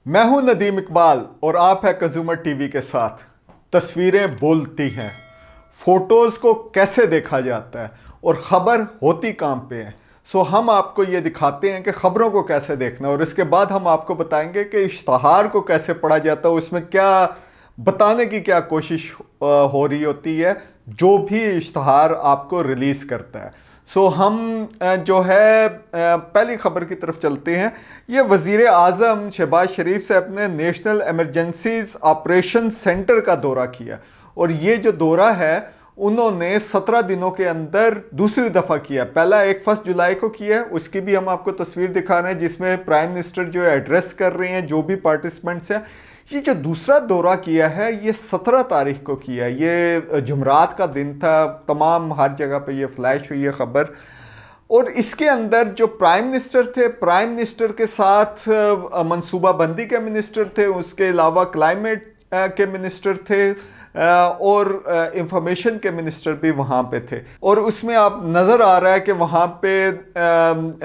मैं हूं नदीम इकबाल और आप है कंज्यूमर टीवी के साथ। तस्वीरें बोलती हैं, फोटोज को कैसे देखा जाता है और खबर होती कहां पे है। सो हम आपको ये दिखाते हैं कि खबरों को कैसे देखना है और इसके बाद हम आपको बताएंगे कि इश्तहार को कैसे पढ़ा जाता है, उसमें क्या बताने की क्या कोशिश हो रही होती है जो भी इश्तहार आपको रिलीज करता है। सो हम जो है पहली खबर की तरफ चलते हैं। ये वज़ीर आज़म शहबाज शरीफ साहब ने नेशनल एमरजेंसीज ऑपरेशन सेंटर का दौरा किया और ये जो दौरा है उन्होंने 17 दिनों के अंदर दूसरी दफ़ा किया। पहला 1 जुलाई को किया, उसकी भी हम आपको तस्वीर दिखा रहे हैं जिसमें प्राइम मिनिस्टर जो है एड्रेस कर रहे हैं जो भी पार्टिसिपेंट्स हैं। ये जो दूसरा दौरा किया है ये 17 तारीख को किया, ये जुमरात का दिन था। तमाम हर जगह पे ये फ्लैश हुई है खबर। और इसके अंदर जो प्राइम मिनिस्टर थे, प्राइम मिनिस्टर के साथ मनसूबाबंदी के मिनिस्टर थे, उसके अलावा क्लाइमेट के मिनिस्टर थे और इंफॉर्मेशन के मिनिस्टर भी वहाँ पे थे। और उसमें आप नज़र आ रहा है कि वहाँ पे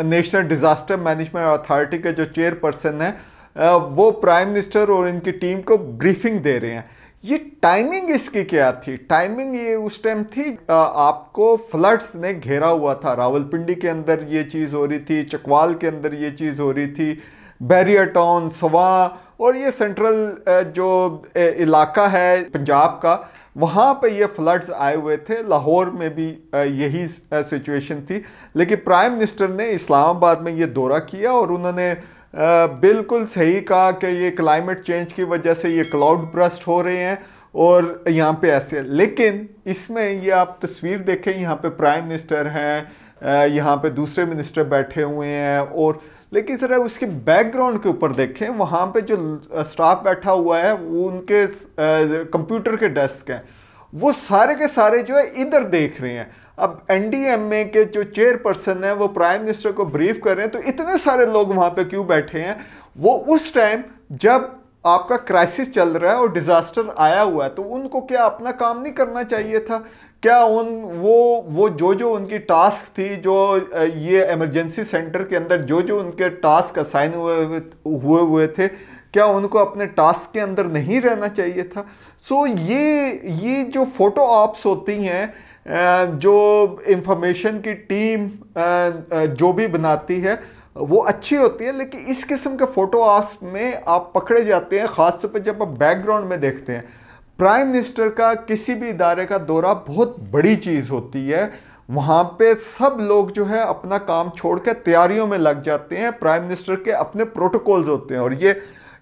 नेशनल डिज़ास्टर मैनेजमेंट अथॉरिटी के जो चेयरपर्सन है वो प्राइम मिनिस्टर और इनकी टीम को ब्रीफिंग दे रहे हैं। ये टाइमिंग इसकी क्या थी? टाइमिंग ये उस टाइम थी आपको फ्लड्स ने घेरा हुआ था। रावलपिंडी के अंदर ये चीज़ हो रही थी, चकवाल के अंदर ये चीज़ हो रही थी, बैरियर टाउन, सवा और ये सेंट्रल जो इलाका है पंजाब का, वहाँ पे ये फ्लड्स आए हुए थे। लाहौर में भी यही सिचुएशन थी। लेकिन प्राइम मिनिस्टर ने इस्लामाबाद में ये दौरा किया और उन्होंने बिल्कुल सही कहा कि ये क्लाइमेट चेंज की वजह से ये क्लाउड ब्रस्ट हो रहे हैं और यहाँ पे ऐसे। लेकिन इसमें ये आप तस्वीर देखें, यहाँ पे प्राइम मिनिस्टर हैं, यहाँ पे दूसरे मिनिस्टर बैठे हुए हैं और लेकिन ज़रा उसके बैकग्राउंड के ऊपर देखें, वहाँ पे जो स्टाफ बैठा हुआ है वो उनके कंप्यूटर के डेस्क हैं, वो सारे के सारे जो है इधर देख रहे हैं। अब एनडीएमए के जो चेयरपर्सन है वो प्राइम मिनिस्टर को ब्रीफ कर रहे हैं, तो इतने सारे लोग वहाँ पे क्यों बैठे हैं? वो उस टाइम जब आपका क्राइसिस चल रहा है और डिजास्टर आया हुआ है, तो उनको क्या अपना काम नहीं करना चाहिए था? क्या वो जो उनकी टास्क थी, जो ये इमरजेंसी सेंटर के अंदर जो उनके टास्क असाइन हुए थे, क्या उनको अपने टास्क के अंदर नहीं रहना चाहिए था? सो ये जो फोटो ऑप्स होती हैं, जो इंफॉर्मेशन की टीम जो भी बनाती है वो अच्छी होती है, लेकिन इस किस्म के फोटो ऑप्स में आप पकड़े जाते हैं, खासतौर पर जब आप बैकग्राउंड में देखते हैं। प्राइम मिनिस्टर का किसी भी इदारे का दौरा बहुत बड़ी चीज़ होती है। वहाँ पे सब लोग जो है अपना काम छोड़ के तैयारियों में लग जाते हैं। प्राइम मिनिस्टर के अपने प्रोटोकॉल्स होते हैं और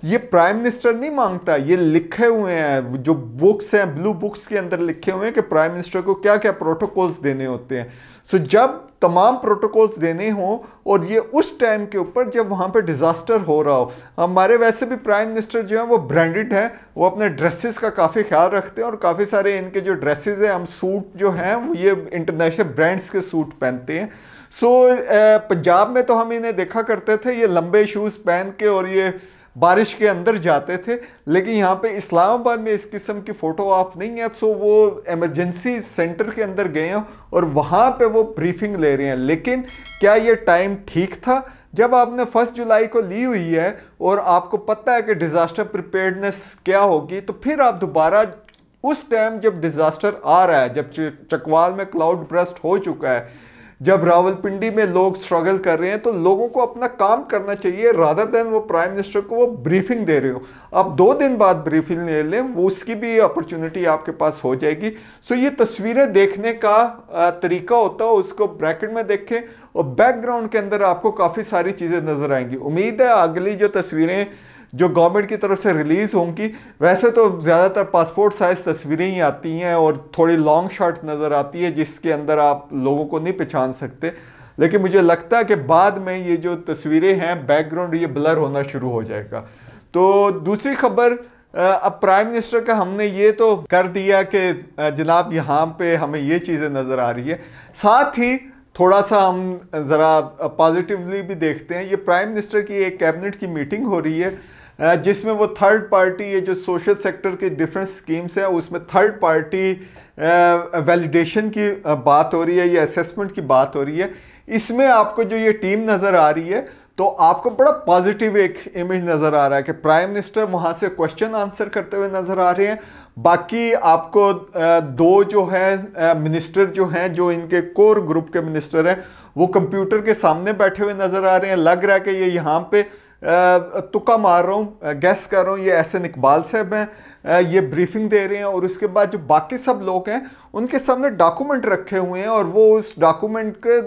ये प्राइम मिनिस्टर नहीं मांगता, ये लिखे हुए हैं, जो बुक्स हैं, ब्लू बुक्स के अंदर लिखे हुए हैं कि प्राइम मिनिस्टर को क्या क्या प्रोटोकॉल्स देने होते हैं। सो जब तमाम प्रोटोकॉल्स देने हों और ये उस टाइम के ऊपर जब वहाँ पे डिज़ास्टर हो रहा हो, हमारे वैसे भी प्राइम मिनिस्टर जो है वो ब्रांडेड है, वो अपने ड्रेसेस का काफ़ी ख्याल रखते हैं और काफ़ी सारे इनके जो ड्रेसेस हैं, हम सूट जो हैं ये इंटरनेशनल ब्रांड्स के सूट पहनते हैं। सो पंजाब में तो हम इन्हें देखा करते थे ये लंबे शूज़ पहन के और ये बारिश के अंदर जाते थे, लेकिन यहाँ पे इस्लामाबाद में इस किस्म की फ़ोटो आप नहीं है। सो वो इमरजेंसी सेंटर के अंदर गए हैं और वहाँ पे वो ब्रीफिंग ले रहे हैं। लेकिन क्या ये टाइम ठीक था? जब आपने 1 जुलाई को ली हुई है और आपको पता है कि डिज़ास्टर प्रिपेयर्डनेस क्या होगी, तो फिर आप दोबारा उस टाइम जब डिज़ास्टर आ रहा है, जब चकवाल में क्लाउड ब्रस्ट हो चुका है, जब रावलपिंडी में लोग स्ट्रगल कर रहे हैं, तो लोगों को अपना काम करना चाहिए रादर देन वो प्राइम मिनिस्टर को वो ब्रीफिंग दे रहे हो। आप 2 दिन बाद ब्रीफिंग ले लें, वो उसकी भी अपॉर्चुनिटी आपके पास हो जाएगी। सो ये तस्वीरें देखने का तरीका होता है, उसको ब्रैकेट में देखें और बैकग्राउंड के अंदर आपको काफ़ी सारी चीज़ें नज़र आएंगी। उम्मीद है अगली जो तस्वीरें जो गवर्नमेंट की तरफ से रिलीज़ होंगी, वैसे तो ज़्यादातर पासपोर्ट साइज़ तस्वीरें ही आती हैं और थोड़ी लॉन्ग शॉट नज़र आती है जिसके अंदर आप लोगों को नहीं पहचान सकते। लेकिन मुझे लगता है कि बाद में ये जो तस्वीरें हैं बैकग्राउंड ये ब्लर होना शुरू हो जाएगा। तो दूसरी खबर, अब प्राइम मिनिस्टर का हमने ये तो कर दिया कि जनाब यहाँ पे हमें ये चीज़ें नज़र आ रही है। साथ ही थोड़ा सा हम ज़रा पॉजिटिवली भी देखते हैं। ये प्राइम मिनिस्टर की एक कैबिनेट की मीटिंग हो रही है जिसमें वो थर्ड पार्टी, ये जो सोशल सेक्टर की डिफरेंट स्कीम्स हैं उसमें थर्ड पार्टी वैलिडेशन की बात हो रही है, ये असेसमेंट की बात हो रही है। इसमें आपको जो ये टीम नज़र आ रही है तो आपको बड़ा पॉजिटिव एक इमेज नज़र आ रहा है कि प्राइम मिनिस्टर वहाँ से क्वेश्चन आंसर करते हुए नज़र आ रहे हैं। बाकी आपको दो जो है मिनिस्टर जो हैं, जो इनके कोर ग्रुप के मिनिस्टर हैं, वो कंप्यूटर के सामने बैठे हुए नज़र आ रहे हैं। लग रहा है कि ये यहाँ पे तुक्का मार रहा हूँ, गैस कर रहा हूँ, ये एहसन इकबाल साहब हैं, ये ब्रीफिंग दे रहे हैं। और उसके बाद जो बाकी सब लोग हैं उनके सामने डॉक्यूमेंट रखे हुए हैं और वो उस डॉक्यूमेंट के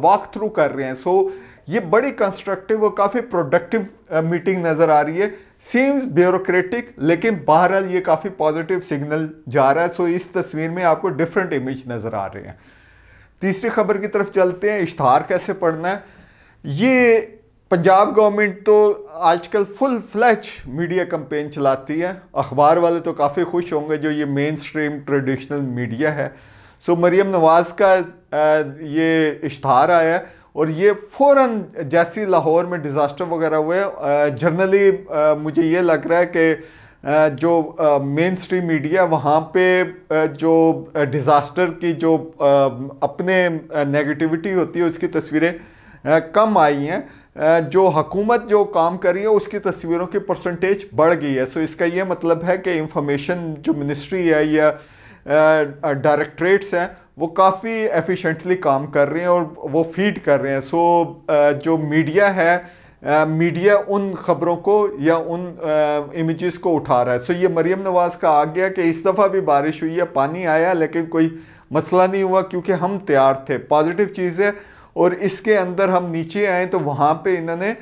वॉक थ्रू कर रहे हैं। सो ये बड़ी कंस्ट्रक्टिव और काफ़ी प्रोडक्टिव मीटिंग नज़र आ रही है। सीम्स ब्यूरोक्रेटिक, लेकिन बहरहाल ये काफ़ी पॉजिटिव सिग्नल जा रहा है। सो इस तस्वीर में आपको डिफरेंट इमेज नज़र आ रहे हैं। तीसरी खबर की तरफ चलते हैं, इश्तहार कैसे पढ़ना है। ये पंजाब गवर्नमेंट तो आजकल फुल फ्लैच मीडिया कैंपेन चलाती है। अखबार वाले तो काफ़ी खुश होंगे जो ये मेन स्ट्रीम ट्रेडिशनल मीडिया है। सो मरीम नवाज़ का ये इश्तहार आया है और ये फ़ौरन जैसी लाहौर में डिज़ास्टर वगैरह हुए, जनरली मुझे ये लग रहा है कि जो मेन स्ट्रीम मीडिया वहाँ पे जो डिज़ास्टर की जो अपने नेगेटिविटी होती है उसकी तस्वीरें कम आई हैं। जो हुकूमत जो काम कर रही है उसकी तस्वीरों की परसेंटेज बढ़ गई है। सो इसका ये मतलब है कि इंफॉर्मेशन जो मिनिस्ट्री है या डायरेक्टरेट्स हैं वो काफ़ी एफिशिएंटली काम कर रहे हैं और वो फीड कर रहे हैं। सो जो मीडिया है, मीडिया उन ख़बरों को या उन इमेजेस को उठा रहा है। सो ये मरीम नवाज़ का आ गया कि इस दफ़ा भी बारिश हुई है, पानी आया, लेकिन कोई मसला नहीं हुआ क्योंकि हम तैयार थे। पॉजिटिव चीज़ है। और इसके अंदर हम नीचे आए तो वहाँ पे इन्होंने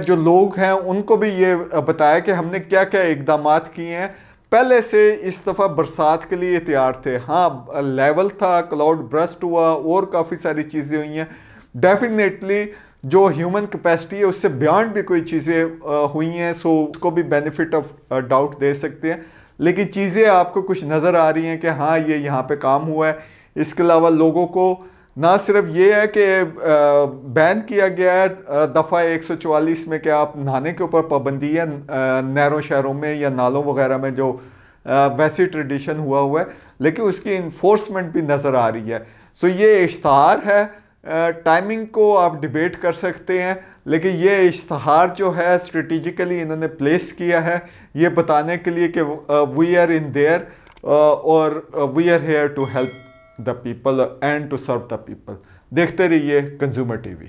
जो लोग हैं उनको भी ये बताया कि हमने क्या क्या इकदाम किए हैं। पहले से इस दफ़ा बरसात के लिए तैयार थे। हाँ, लेवल था, क्लाउड ब्रस्ट हुआ और काफ़ी सारी चीज़ें हुई हैं। डेफिनेटली जो ह्यूमन कैपेसिटी है उससे बियॉन्ड भी कोई चीज़ें हुई हैं। सो उसको भी बेनिफिट ऑफ डाउट दे सकते हैं, लेकिन चीज़ें आपको कुछ नज़र आ रही हैं कि हाँ ये यहाँ पे काम हुआ है। इसके अलावा लोगों को ना सिर्फ ये है कि बैन किया गया है दफ़ा 144 में कि आप नहाने के ऊपर पाबंदी है नहरों शहरों में या नालों वगैरह में, जो वैसी ट्रेडिशन हुआ है, लेकिन उसकी इन्फोर्समेंट भी नज़र आ रही है। सो ये इश्तहार है। टाइमिंग को आप डिबेट कर सकते हैं, लेकिन ये इश्तहार जो है स्ट्रेटिजिकली इन्होंने प्लेस किया है ये बताने के लिए कि वी आर इन देयर और we are here to help the people and to serve the people. देखते रहिए कंज्यूमर टीवी।